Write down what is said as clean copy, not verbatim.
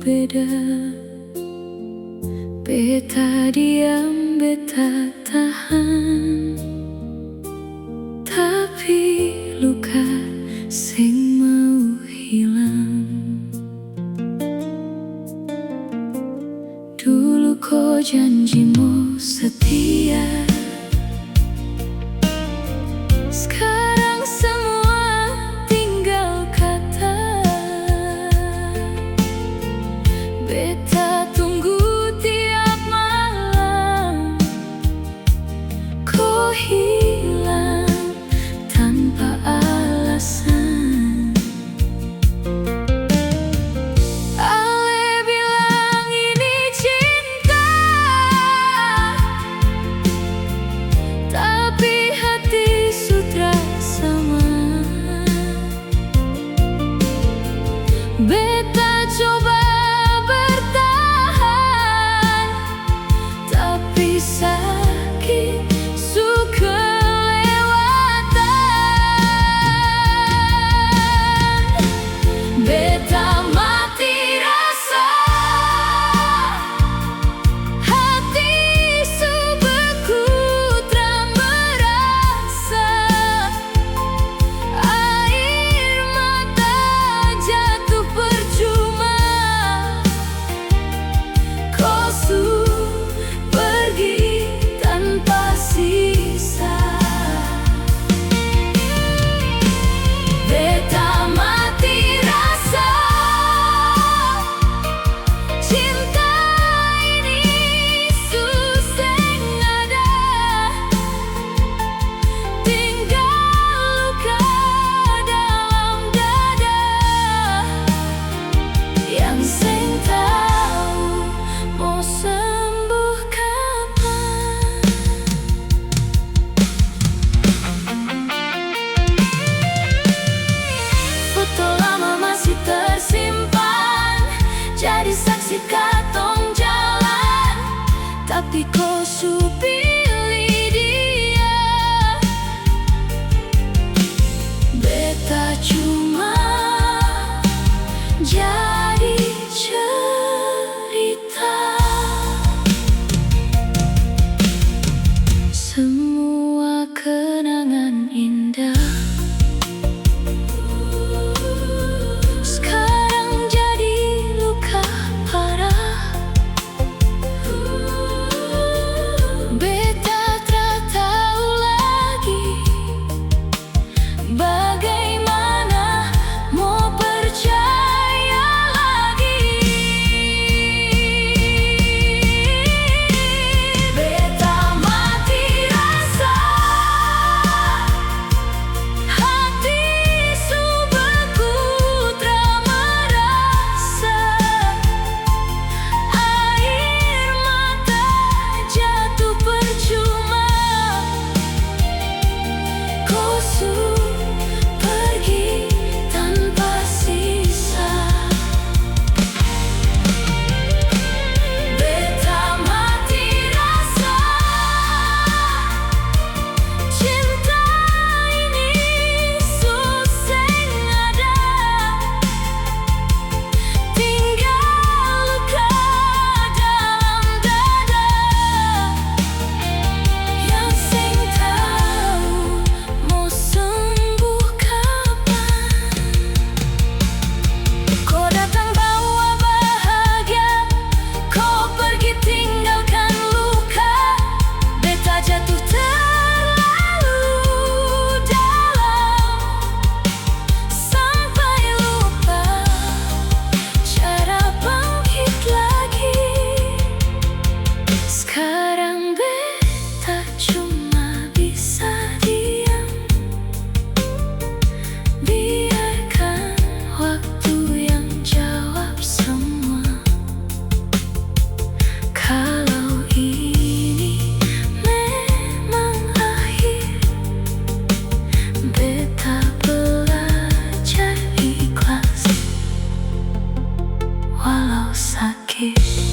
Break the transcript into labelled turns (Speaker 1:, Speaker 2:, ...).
Speaker 1: beda. Beta diam, beta tahan, tapi luka sing mau hilang. Dulu kau janjimu setia, sekarang semua tinggal kata. Beta tunggu tiap malam, kau hilang tanpa alasan. Ale bilang ini cinta, tapi hati sudah sama. Beta coba bertahan, tapi sakit suka lewatan. Beta mati rasa, hati subeku tak merasa. Air mata jatuh percuma, kau pergi tanpa sisa. Beta mati rasa, cinta ini suseng ada, tinggal luka dalam dada. Yang seng tahu mau sembuh kapan. Foto lama masih tersimpan, jadi saksi katong jalan, tapi kau pilih dia. Beta cuma jadi cerita. Semua kenangan indah sekarang jadi luka parah. Beta tak tahu lagi bagaimana mau percaya lagi. Beta mati rasa, hati subeku tak merasa. Air mata jatuh percuma, kau pergi tanpa sisa. Beta mati rasa, cinta ini suseng ada, tinggal luka dalam dada. Yang seng tahu mau sembuh kapan. Kau datang bawa bahagia, kau pergi tinggalkan luka. Beta jatuh terlalu dalam, sampai lupa cara bangkit lagi. Sekarang beta cuma bisa diam, biarkan waktu yang jawab semua. Kalau ini memang akhir, beta belajar ikhlas walau sakit.